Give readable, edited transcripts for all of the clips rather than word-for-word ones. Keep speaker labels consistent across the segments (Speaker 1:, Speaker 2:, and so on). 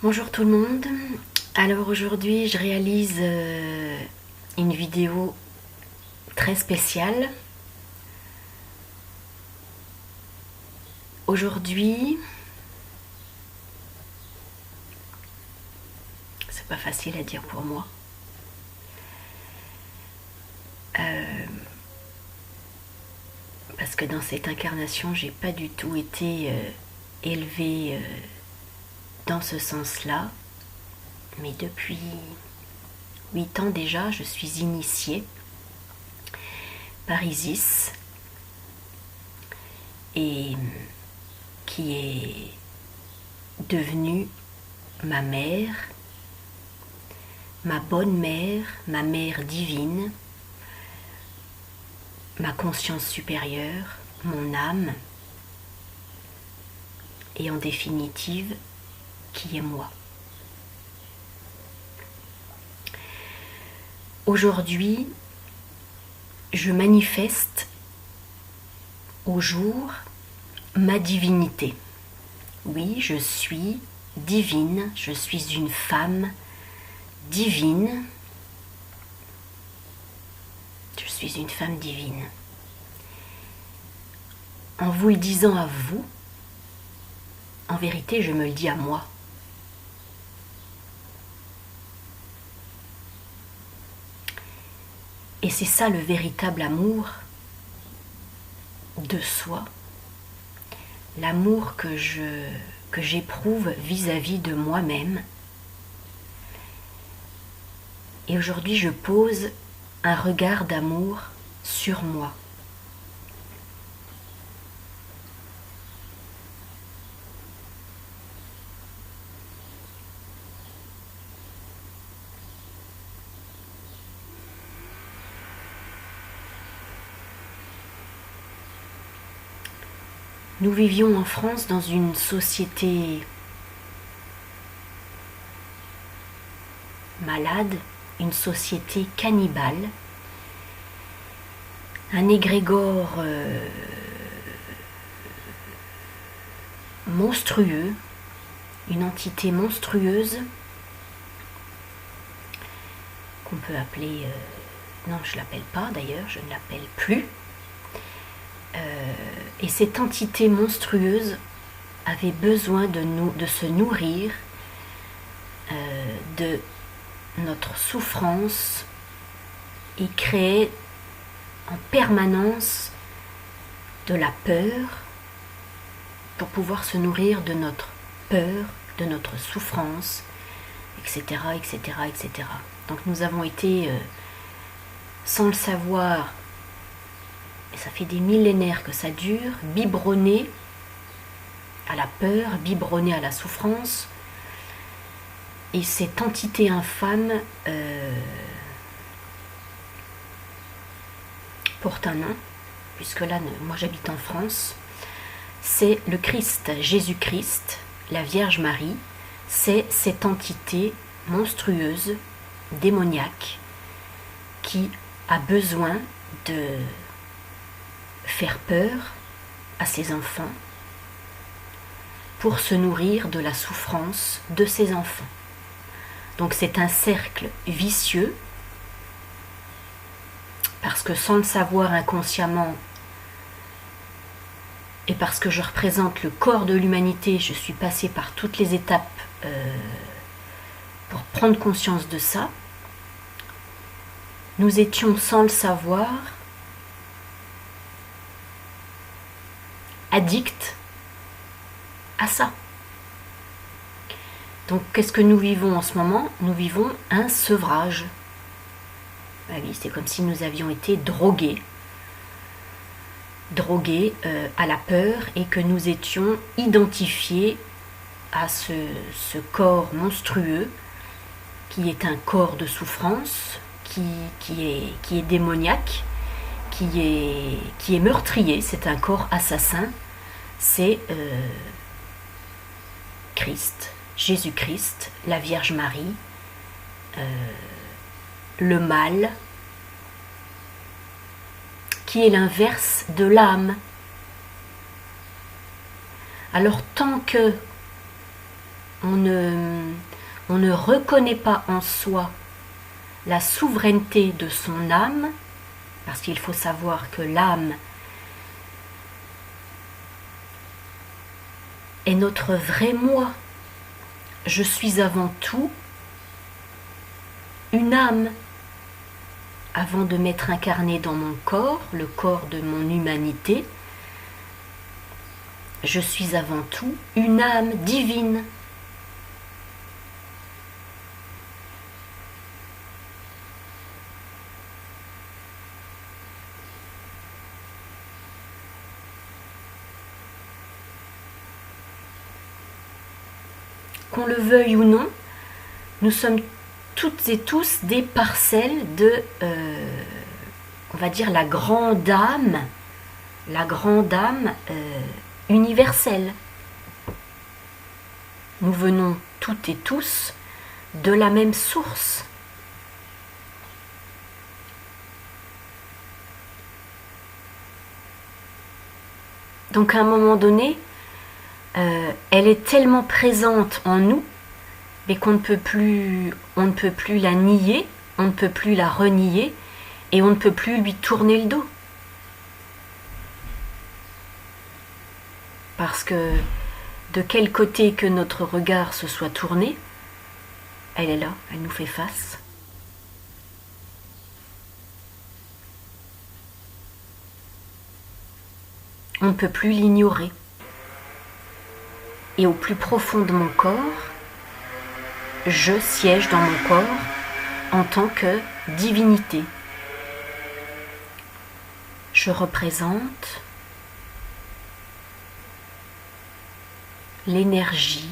Speaker 1: Bonjour tout le monde. Alors aujourd'hui je réalise une vidéo très spéciale. Aujourd'hui, c'est pas facile à dire pour moi. Parce que dans cette incarnation, j'ai pas du tout été élevée dans ce sens-là. Mais depuis 8 ans déjà, je suis initiée par Isis, et qui est devenue ma mère, ma bonne mère, ma mère divine, ma conscience supérieure, mon âme, et en définitive, qui est moi. Aujourd'hui, je manifeste au jour ma divinité. Oui, je suis divine, je suis une femme divine. Je suis une femme divine. En vous le disant à vous, en vérité, je me le dis à moi. Et c'est ça le véritable amour de soi, l'amour que j'éprouve vis-à-vis de moi-même. Et aujourd'hui, je pose un regard d'amour sur moi. Nous vivions en France dans une société malade, une société cannibale, un égrégore monstrueux, une entité monstrueuse qu'on peut appeler... non, je ne l'appelle pas d'ailleurs, je ne l'appelle plus. Et cette entité monstrueuse avait besoin de se nourrir de notre souffrance et créait en permanence de la peur pour pouvoir se nourrir de notre peur, de notre souffrance, etc., etc., etc. Donc nous avons été, sans le savoir, et ça fait des millénaires que ça dure, biberonnés à la peur, biberonnés à la souffrance. Et cette entité infâme porte un nom, puisque là, moi j'habite en France, c'est le Christ, Jésus-Christ, la Vierge Marie, c'est cette entité monstrueuse, démoniaque, qui a besoin de faire peur à ses enfants pour se nourrir de la souffrance de ses enfants. Donc c'est un cercle vicieux, parce que sans le savoir inconsciemment, et parce que je représente le corps de l'humanité, je suis passée par toutes les étapes pour prendre conscience de ça. Nous étions, sans le savoir, addicts à ça. Donc qu'est-ce que nous vivons en ce moment? Nous vivons un sevrage. Ah oui, c'est comme si nous avions été drogués à la peur, et que nous étions identifiés à ce corps monstrueux qui est un corps de souffrance, qui est démoniaque, qui est meurtrier, c'est un corps assassin, c'est Christ, Jésus-Christ, la Vierge Marie, le mal, qui est l'inverse de l'âme. Alors tant que on ne reconnaît pas en soi la souveraineté de son âme, parce qu'il faut savoir que l'âme est notre vrai moi. Je suis avant tout une âme. Avant de m'être incarnée dans mon corps, le corps de mon humanité, je suis avant tout une âme divine. Qu'on le veuille ou non, nous sommes toutes et tous des parcelles de, on va dire, la grande âme universelle. Nous venons toutes et tous de la même source. Donc à un moment donné, elle est tellement présente en nous, mais qu'on ne peut plus la nier, on ne peut plus la renier, et on ne peut plus lui tourner le dos. Parce que de quel côté que notre regard se soit tourné, elle est là, elle nous fait face. On ne peut plus l'ignorer. Et au plus profond de mon corps, je siège dans mon corps en tant que divinité. Je représente l'énergie,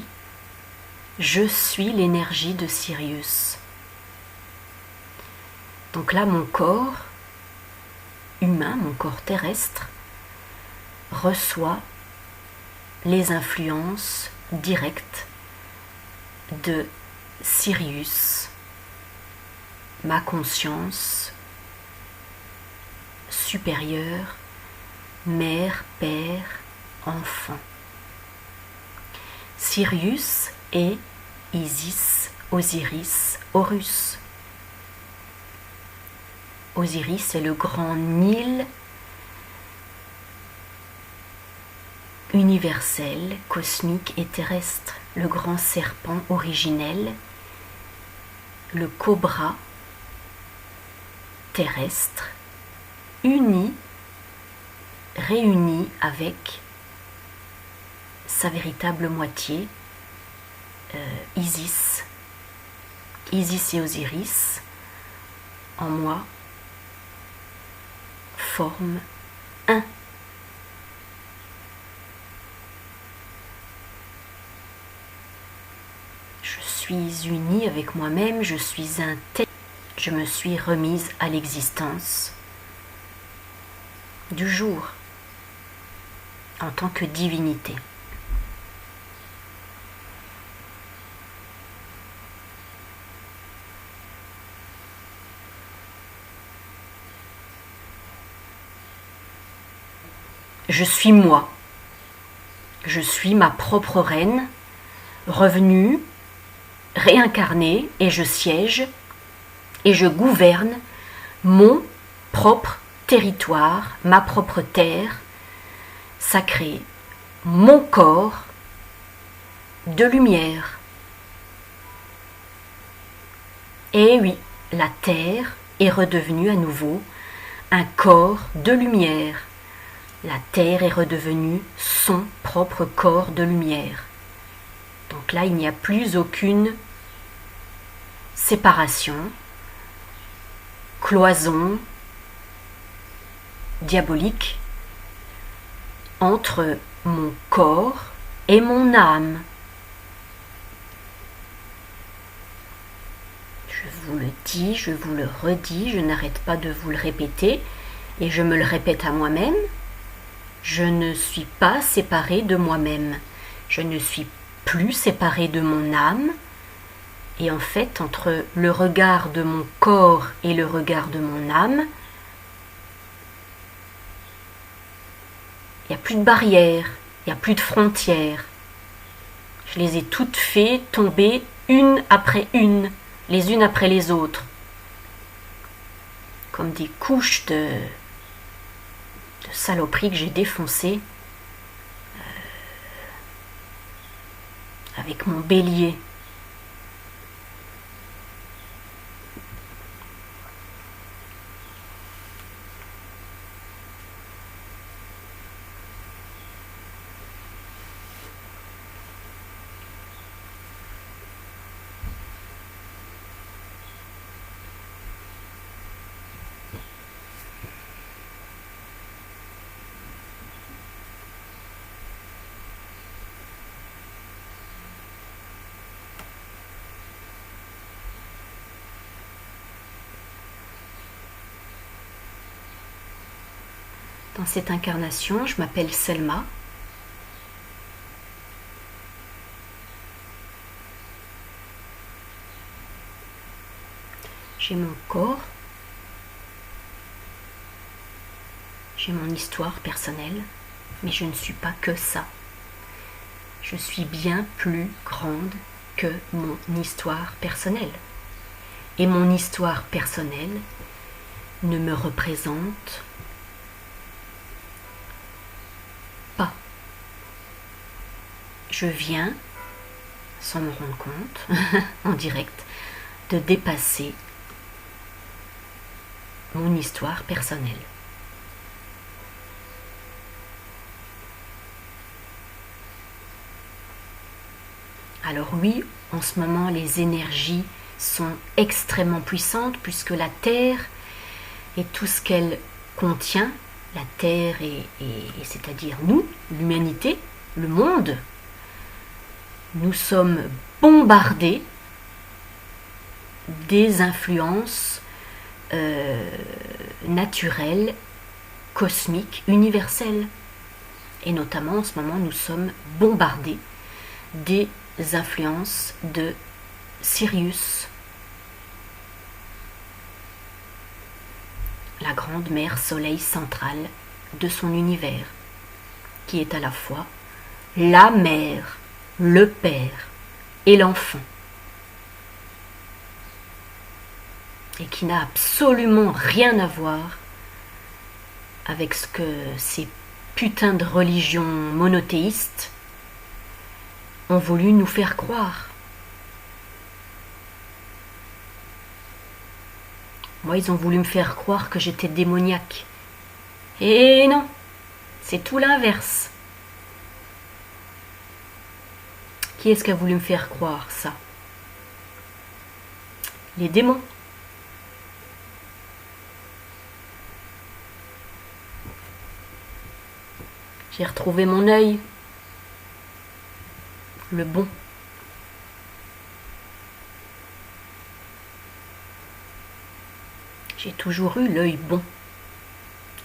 Speaker 1: je suis l'énergie de Sirius. Donc là, mon corps humain, mon corps terrestre, reçoit les influences directes de Sirius, ma conscience supérieure, mère, père, enfant. Sirius est Isis, Osiris, Horus. Osiris est le grand Nil universel, cosmique et terrestre, le grand serpent originel, le cobra terrestre, réuni avec sa véritable moitié, Isis. Isis et Osiris, en moi, forment un. Je suis unie avec moi-même, je suis un tel. Je me suis remise à l'existence du jour en tant que divinité. Je suis moi. Je suis ma propre reine, revenue, réincarnée, et je siège et je gouverne mon propre territoire, ma propre terre sacrée, mon corps de lumière. Et oui, la terre est redevenue à nouveau un corps de lumière. La terre est redevenue son propre corps de lumière. Donc là, il n'y a plus aucune séparation, cloison diabolique entre mon corps et mon âme. Je vous le dis, je vous le redis, je n'arrête pas de vous le répéter, et je me le répète à moi-même. Je ne suis pas séparée de moi-même. Je ne suis plus séparée de mon âme. Et en fait, entre le regard de mon corps et le regard de mon âme, il n'y a plus de barrière, il n'y a plus de frontières. Je les ai toutes fait tomber une après une, les unes après les autres, comme des couches de saloperies que j'ai défoncées avec mon bélier. Dans cette incarnation, je m'appelle Selma. J'ai mon corps, j'ai mon histoire personnelle, mais je ne suis pas que ça. Je suis bien plus grande que mon histoire personnelle. Et mon histoire personnelle ne me représente pas. Je viens, sans me rendre compte, en direct, de dépasser mon histoire personnelle. Alors oui, en ce moment, les énergies sont extrêmement puissantes puisque la Terre et tout ce qu'elle contient, la Terre et c'est-à-dire nous, l'humanité, le monde, nous sommes bombardés des influences naturelles, cosmiques, universelles. Et notamment en ce moment, nous sommes bombardés des influences de Sirius, la grande mère soleil centrale de son univers, qui est à la fois la mère, le père et l'enfant, et qui n'a absolument rien à voir avec ce que ces putains de religions monothéistes ont voulu nous faire croire. Moi, ils ont voulu me faire croire que j'étais démoniaque. Et non, c'est tout l'inverse. Qui est-ce qui a voulu me faire croire ça? Les démons. J'ai retrouvé mon œil, le bon. J'ai toujours eu l'œil bon.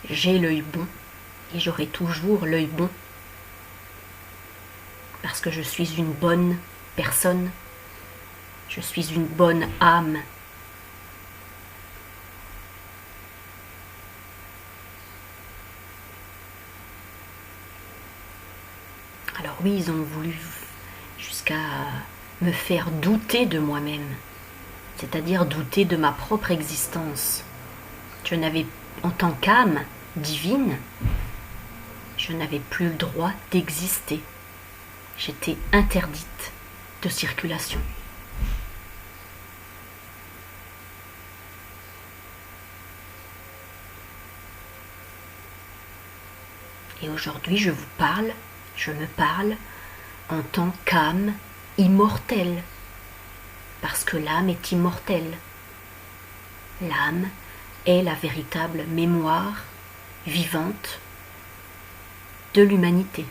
Speaker 1: J'ai l'œil bon et j'aurai toujours l'œil bon. Parce que je suis une bonne personne. Je suis une bonne âme. Alors oui, ils ont voulu jusqu'à me faire douter de moi-même, c'est-à-dire douter de ma propre existence. Je n'avais, en tant qu'âme divine, je n'avais plus le droit d'exister. J'étais interdite de circulation. Et aujourd'hui, je me parle en tant qu'âme immortelle, parce que l'âme est immortelle. L'âme est la véritable mémoire vivante de l'humanité.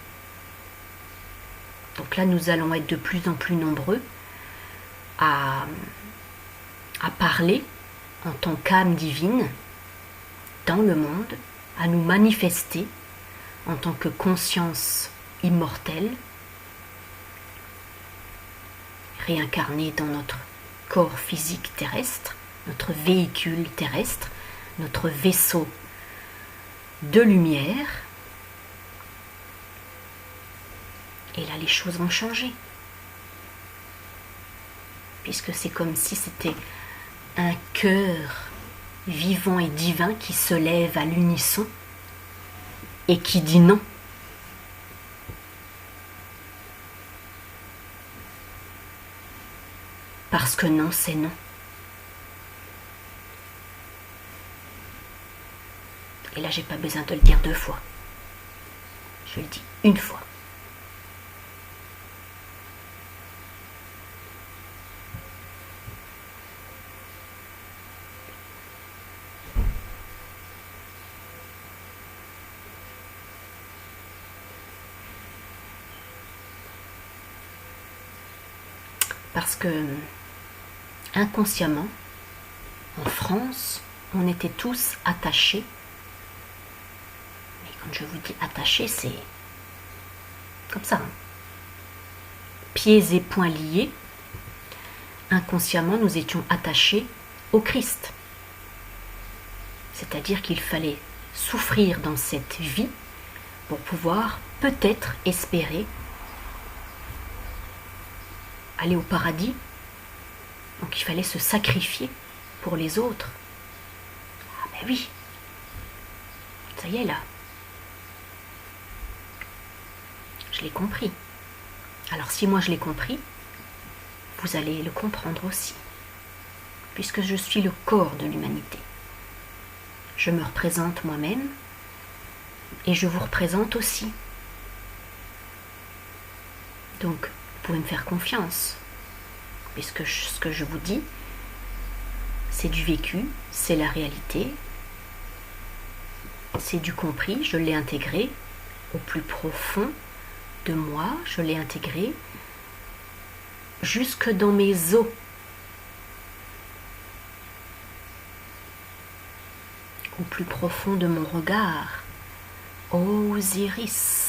Speaker 1: Donc là, nous allons être de plus en plus nombreux à parler en tant qu'âme divine dans le monde, à nous manifester en tant que conscience immortelle, réincarnée dans notre corps physique terrestre, notre véhicule terrestre, notre vaisseau de lumière. Et là, les choses vont changer. puisque c'est comme si c'était un cœur vivant et divin qui se lève à l'unisson et qui dit non. Parce que non, c'est non. Et là, j'ai pas besoin de le dire 2 fois. Je le dis une fois. Parce que inconsciemment, en France, on était tous attachés. Mais quand je vous dis attachés, c'est comme ça. Pieds et poings liés. Inconsciemment, nous étions attachés au Christ. C'est-à-dire qu'il fallait souffrir dans cette vie pour pouvoir peut-être espérer aller au paradis. Donc il fallait se sacrifier pour les autres. Ah ben oui, ça y est là. Je l'ai compris. Alors si moi je l'ai compris, vous allez le comprendre aussi. Puisque je suis le corps de l'humanité. Je me représente moi-même et je vous représente aussi. Donc, vous pouvez me faire confiance. Puisque ce que je vous dis, c'est du vécu, c'est la réalité, c'est du compris, je l'ai intégré au plus profond de moi, je l'ai intégré jusque dans mes os. Au plus profond de mon regard, ô Osiris.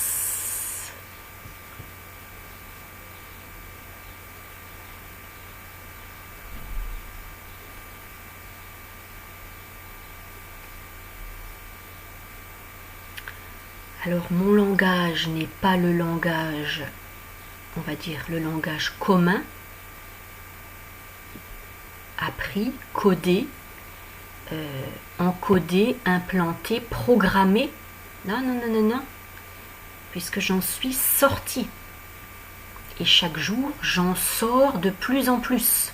Speaker 1: Alors mon langage n'est pas le langage, on va dire le langage commun, appris, codé, encodé, implanté, programmé. Non, non, non, non, non. Puisque j'en suis sortie. Et chaque jour, j'en sors de plus en plus.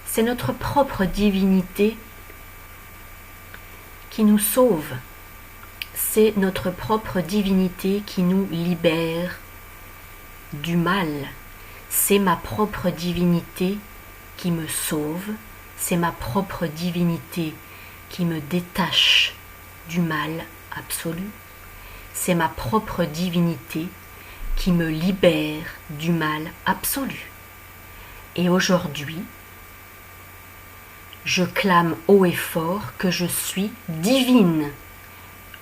Speaker 1: C'est notre propre divinité qui nous sauve. C'est notre propre divinité qui nous libère du mal. C'est ma propre divinité qui me sauve. C'est ma propre divinité qui me détache du mal absolu. C'est ma propre divinité qui me libère du mal absolu. Et aujourd'hui, je clame haut et fort que je suis divine.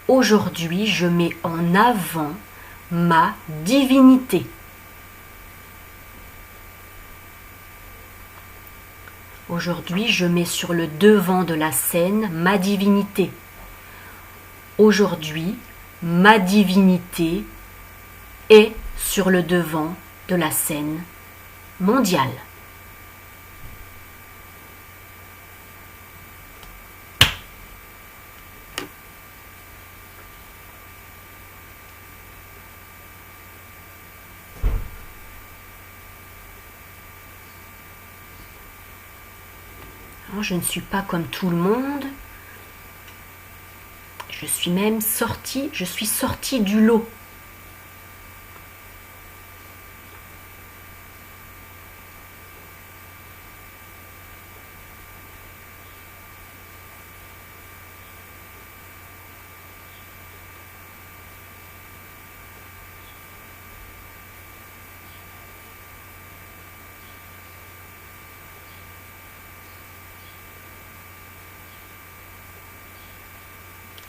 Speaker 1: Aujourd'hui, je mets en avant ma divinité. Aujourd'hui, je mets sur le devant de la scène ma divinité. Aujourd'hui, ma divinité est sur le devant de la scène mondiale. Je ne suis pas comme tout le monde. Je suis même sortie, je suis sortie du lot.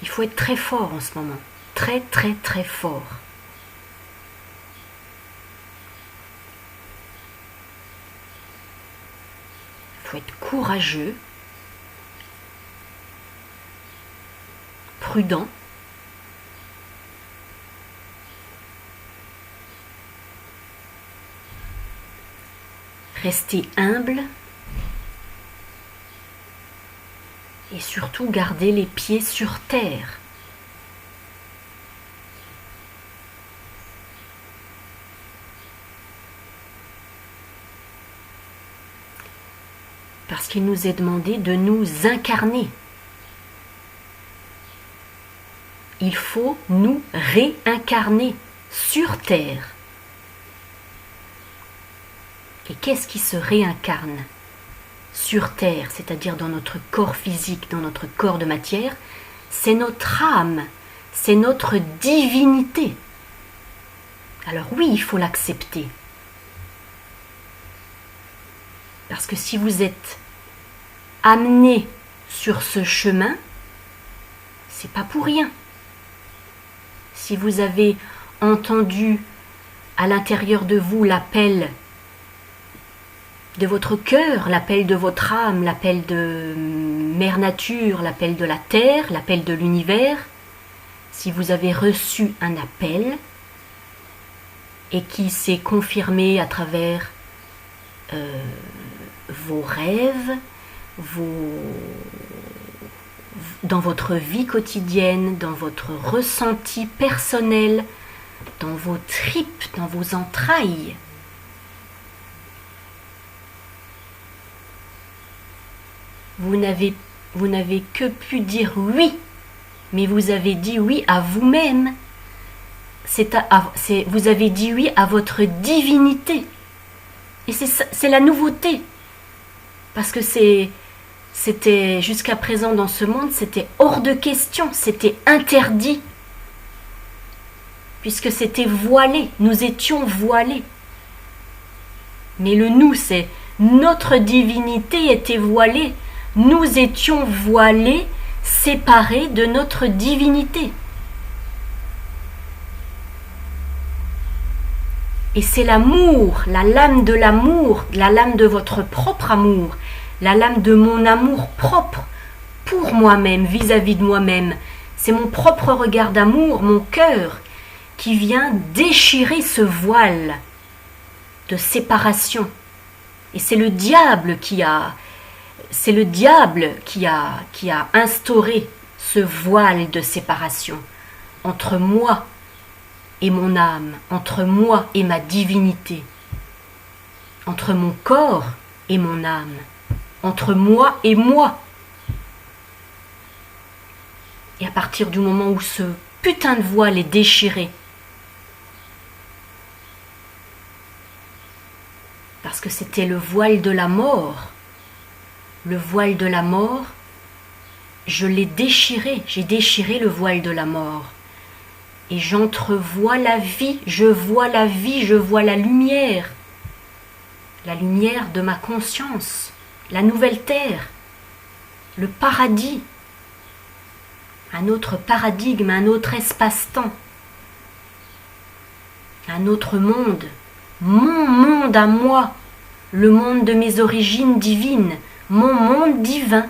Speaker 1: Il faut être très fort en ce moment. Très, très, très fort. Il faut être courageux, prudent, rester humble et surtout garder les pieds sur terre. Parce qu'il nous est demandé de nous incarner. Il faut nous réincarner sur terre. Et qu'est-ce qui se réincarne sur terre, c'est-à-dire dans notre corps physique, dans notre corps de matière? C'est notre âme, c'est notre divinité. Alors oui, il faut l'accepter. Parce que si vous êtes amené sur ce chemin, c'est pas pour rien. Si vous avez entendu à l'intérieur de vous l'appel de votre cœur, l'appel de votre âme, l'appel de Mère Nature, l'appel de la Terre, l'appel de l'univers, si vous avez reçu un appel et qui s'est confirmé à travers vos rêves, dans votre vie quotidienne, dans votre ressenti personnel, dans vos tripes, dans vos entrailles, vous n'avez que pu dire oui, mais vous avez dit oui à vous-même. Vous avez dit oui à votre divinité. Et c'est la nouveauté. Parce que c'était jusqu'à présent dans ce monde, c'était hors de question, c'était interdit. Puisque c'était voilé, nous étions voilés. Mais le nous, c'est notre divinité était voilée. Nous étions voilés, séparés de notre divinité. Et c'est l'amour, la lame de l'amour, la lame de votre propre amour, la lame de mon amour propre pour moi-même, vis-à-vis de moi-même. C'est mon propre regard d'amour, mon cœur, qui vient déchirer ce voile de séparation. Et c'est le diable qui a instauré ce voile de séparation entre moi et mon âme, entre moi et ma divinité, entre mon corps et mon âme, entre moi et moi. Et à partir du moment où ce putain de voile est déchiré, parce que c'était le voile de la mort, le voile de la mort, je l'ai déchiré, j'ai déchiré le voile de la mort. Et j'entrevois la vie, je vois la vie, je vois la lumière de ma conscience, la nouvelle terre, le paradis, un autre paradigme, un autre espace-temps, un autre monde, mon monde à moi, le monde de mes origines divines, mon monde divin.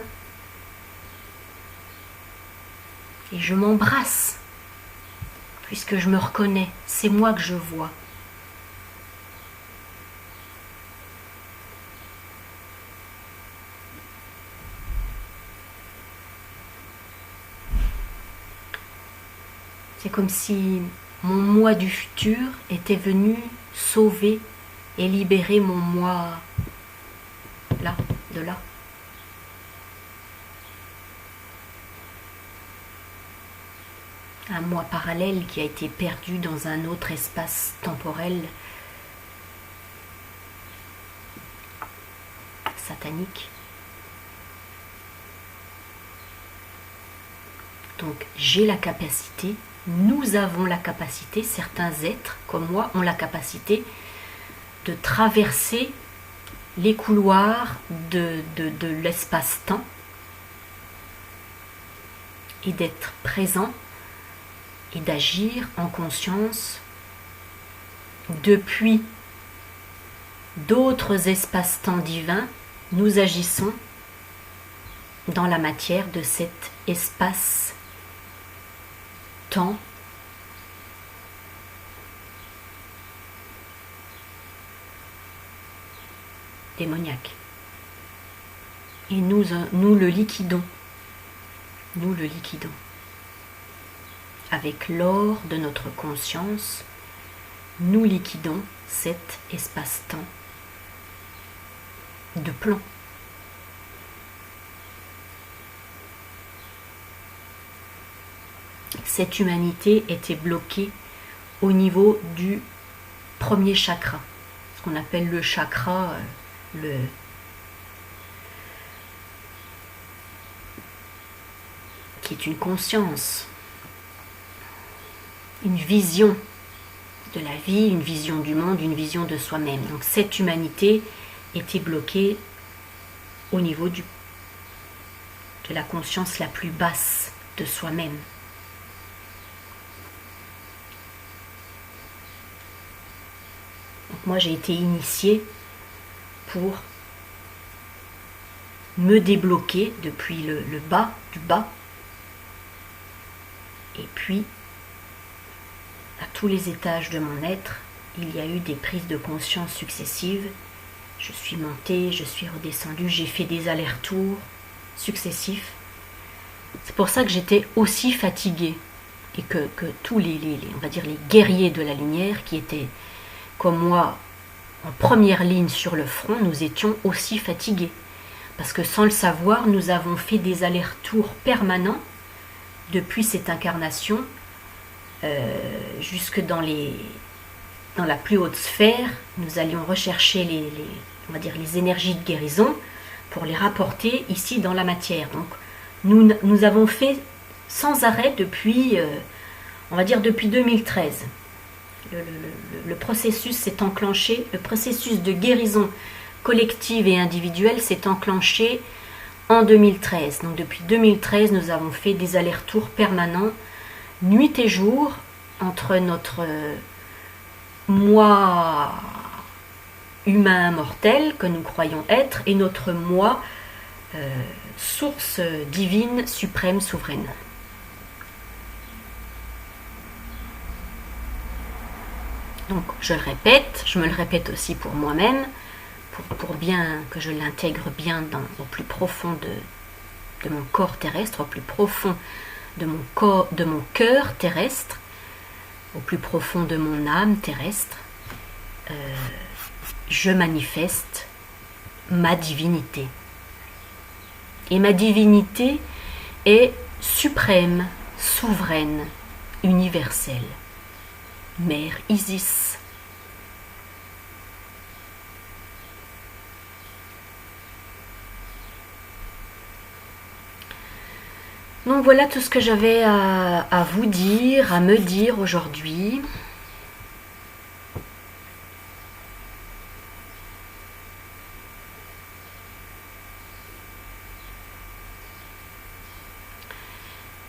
Speaker 1: Et je m'embrasse, puisque je me reconnais, c'est moi que je vois. C'est comme si mon moi du futur était venu sauver et libérer mon moi là, de là. Un moi parallèle qui a été perdu dans un autre espace temporel satanique. Donc j'ai la capacité, nous avons la capacité, certains êtres comme moi ont la capacité de traverser les couloirs de l'espace-temps et d'être présent et d'agir en conscience depuis d'autres espaces-temps divins nous agissons dans la matière de cet espace-temps démoniaque. Et nous le liquidons. Nous le liquidons. Avec l'or de notre conscience, nous liquidons cet espace-temps de plomb. Cette humanité était bloquée au niveau du premier chakra, ce qu'on appelle le chakra, qui est une conscience, une vision de la vie, une vision du monde, une vision de soi-même. Donc cette humanité était bloquée au niveau de la conscience la plus basse de soi-même. Donc moi j'ai été initiée pour me débloquer depuis le bas du bas, et puis à tous les étages de mon être, il y a eu des prises de conscience successives. Je suis montée, je suis redescendue, j'ai fait des allers-retours successifs. C'est pour ça que j'étais aussi fatiguée, et que tous on va dire les guerriers de la lumière qui étaient comme moi en première ligne sur le front, nous étions aussi fatigués. Parce que sans le savoir, nous avons fait des allers-retours permanents depuis cette incarnation jusque dans la plus haute sphère. Nous allions rechercher on va dire les énergies de guérison pour les rapporter ici dans la matière. Donc nous avons fait sans arrêt depuis, on va dire depuis 2013. Le processus s'est enclenché, le processus de guérison collective et individuelle s'est enclenché en 2013. Donc depuis 2013, nous avons fait des allers-retours permanents, nuit et jour, entre notre moi humain mortel que nous croyons être et notre moi source divine, suprême, souveraine. Donc je le répète, je me le répète aussi pour moi-même, pour bien que je l'intègre bien au plus profond de mon corps terrestre, au plus profond de mon cœur terrestre, au plus profond de mon âme terrestre, je manifeste ma divinité. Et ma divinité est suprême, souveraine, universelle. Mère Isis. Donc voilà tout ce que j'avais à vous dire, à me dire aujourd'hui.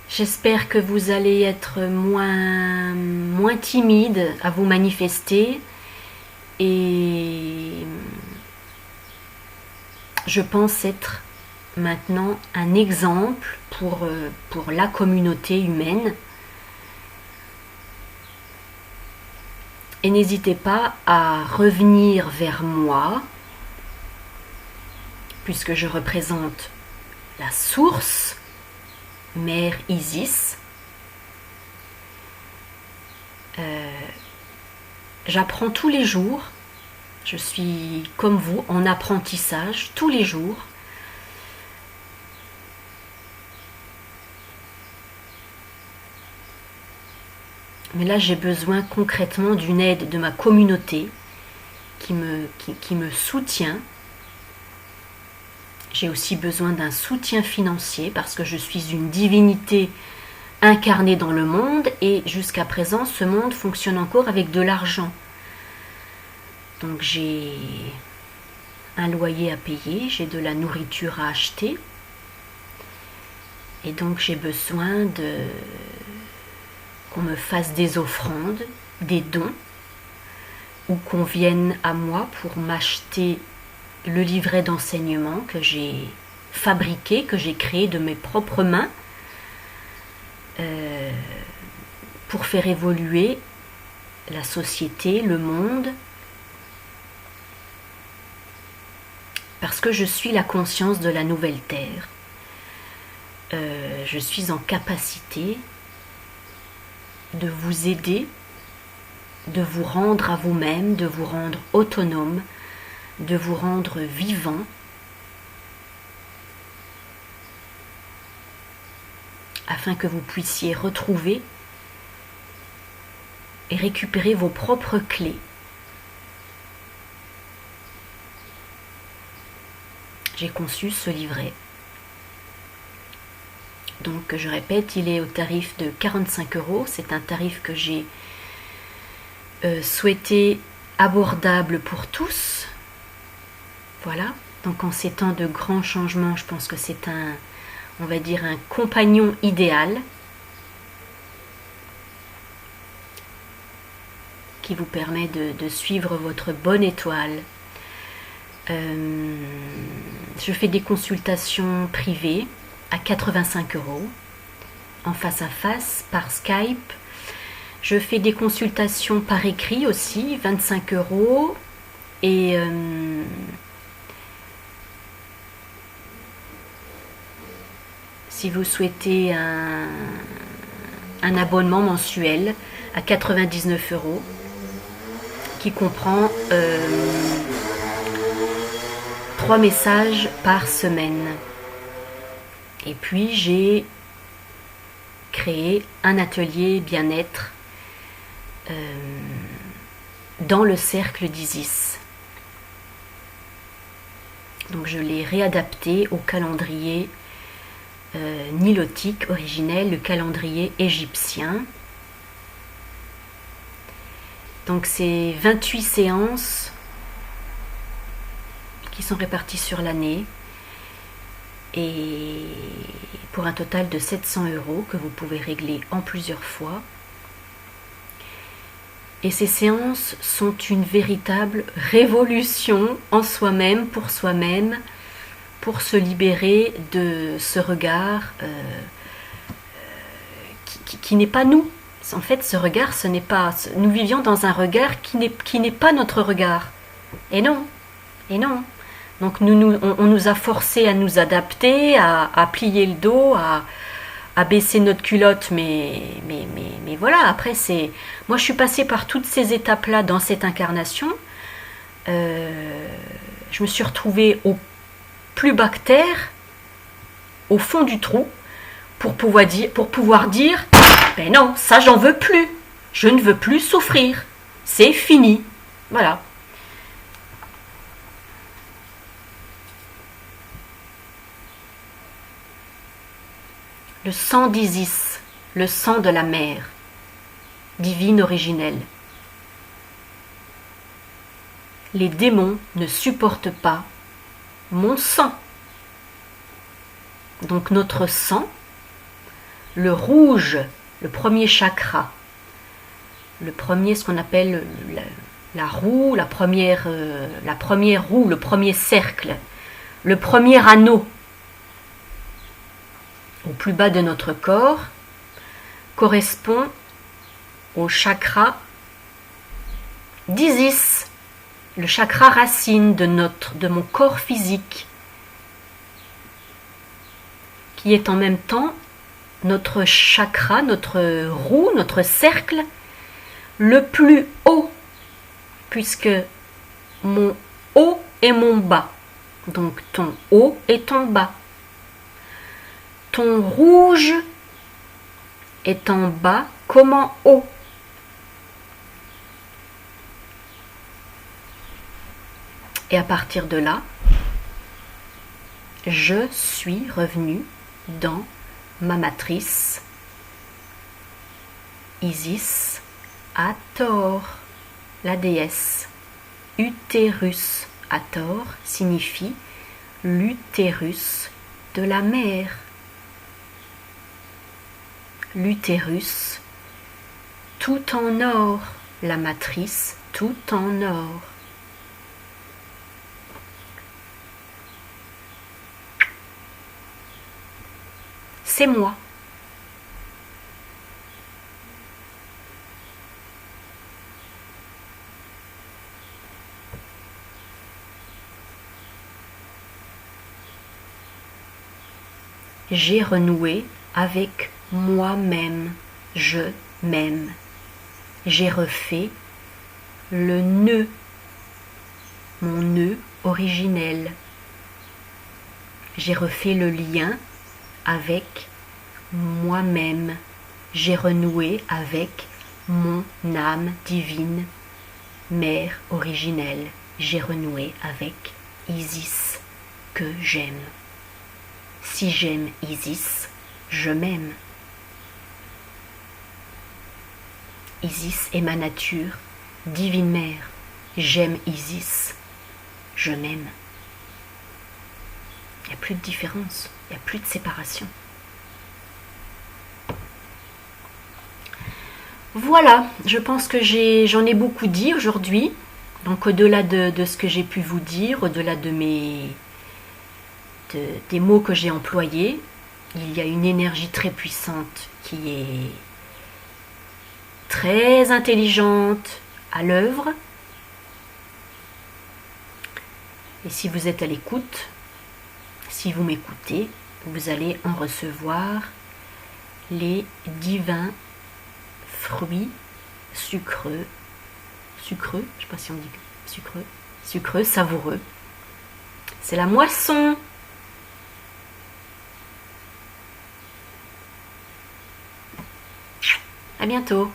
Speaker 1: J'espère que vous allez être moins timide à vous manifester, et je pense être maintenant un exemple pour la communauté humaine. Et n'hésitez pas à revenir vers moi, puisque je représente la source, Mère Isis. J'apprends tous les jours. Je suis comme vous en apprentissage tous les jours. Mais là, j'ai besoin concrètement d'une aide de ma communauté qui me soutient. J'ai aussi besoin d'un soutien financier parce que je suis une divinité incarnée dans le monde, et jusqu'à présent, ce monde fonctionne encore avec de l'argent. Donc j'ai un loyer à payer, j'ai de la nourriture à acheter, et donc j'ai besoin qu'on me fasse des offrandes, des dons, ou qu'on vienne à moi pour m'acheter le livret d'enseignement que j'ai fabriqué, que j'ai créé de mes propres mains pour faire évoluer la société, le monde, parce que je suis la conscience de la nouvelle terre. Je suis en capacité de vous aider, de vous rendre à vous-même, de vous rendre autonome, de vous rendre vivant, afin que vous puissiez retrouver et récupérer vos propres clés. J'ai conçu ce livret. Donc je répète, il est au tarif de 45 €. C'est un tarif que j'ai souhaité abordable pour tous. Voilà. Donc en ces temps de grands changements, je pense que c'est on va dire un compagnon idéal qui vous permet de suivre votre bonne étoile. Je fais des consultations privées à 85 € en face à face, par Skype. Je fais des consultations par écrit aussi, 25 €. Et si vous souhaitez un abonnement mensuel à 99 €, qui comprend 3 messages par semaine. Et puis j'ai créé un atelier bien-être dans le cercle d'Isis. Donc je l'ai réadapté au calendrier nilotique originel, le calendrier égyptien. Donc c'est 28 séances qui sont réparties sur l'année et pour un total de 700 € que vous pouvez régler en plusieurs fois. Et ces séances sont une véritable révolution en soi-même, pour se libérer de ce regard qui n'est pas nous. En fait, ce regard, ce n'est pas... Nous vivions dans un regard qui n'est pas notre regard. Et non. Donc on nous a forcés à nous adapter, à plier le dos, à baisser notre culotte, mais voilà, après c'est... Moi je suis passée par toutes ces étapes-là dans cette incarnation. Je me suis retrouvée au plus bas que terre, au fond du trou, pour pouvoir dire ben non, ça j'en veux plus, je ne veux plus souffrir, c'est fini, voilà. Le sang d'Isis, le sang de la mer, divine originelle. Les démons ne supportent pas mon sang. Donc notre sang, le rouge, le premier chakra, le premier, ce qu'on appelle la roue, la première roue, le premier cercle, le premier anneau, au plus bas de notre corps, correspond au chakra d'Isis, le chakra racine de mon corps physique, qui est en même temps notre chakra, notre roue, notre cercle le plus haut, puisque mon haut est mon bas. Donc ton haut est ton bas. Ton rouge est en bas comme en haut. Et à partir de là, je suis revenue dans ma matrice Isis Hathor, la déesse. Utérus Hathor signifie l'utérus de la mer. L'utérus, tout en or, la matrice tout en or. c'est moi. J'ai renoué avec moi-même. Je m'aime. J'ai refait le nœud, mon nœud originel. J'ai refait le lien avec moi-même. J'ai renoué avec mon âme divine, mère originelle. J'ai renoué avec Isis que j'aime. Si j'aime Isis, je m'aime. Isis est ma nature, divine mère. J'aime Isis, je m'aime. Il n'y a plus de différence, il n'y a plus de séparation. Voilà, je pense que j'en ai beaucoup dit aujourd'hui. Donc au-delà de ce que j'ai pu vous dire, au-delà des mots que j'ai employés, il y a une énergie très puissante qui est très intelligente à l'œuvre. Et si vous êtes à l'écoute, si vous m'écoutez, vous allez en recevoir les divins fruits sucreux, je ne sais pas si on dit sucreux, savoureux. C'est la moisson. À bientôt.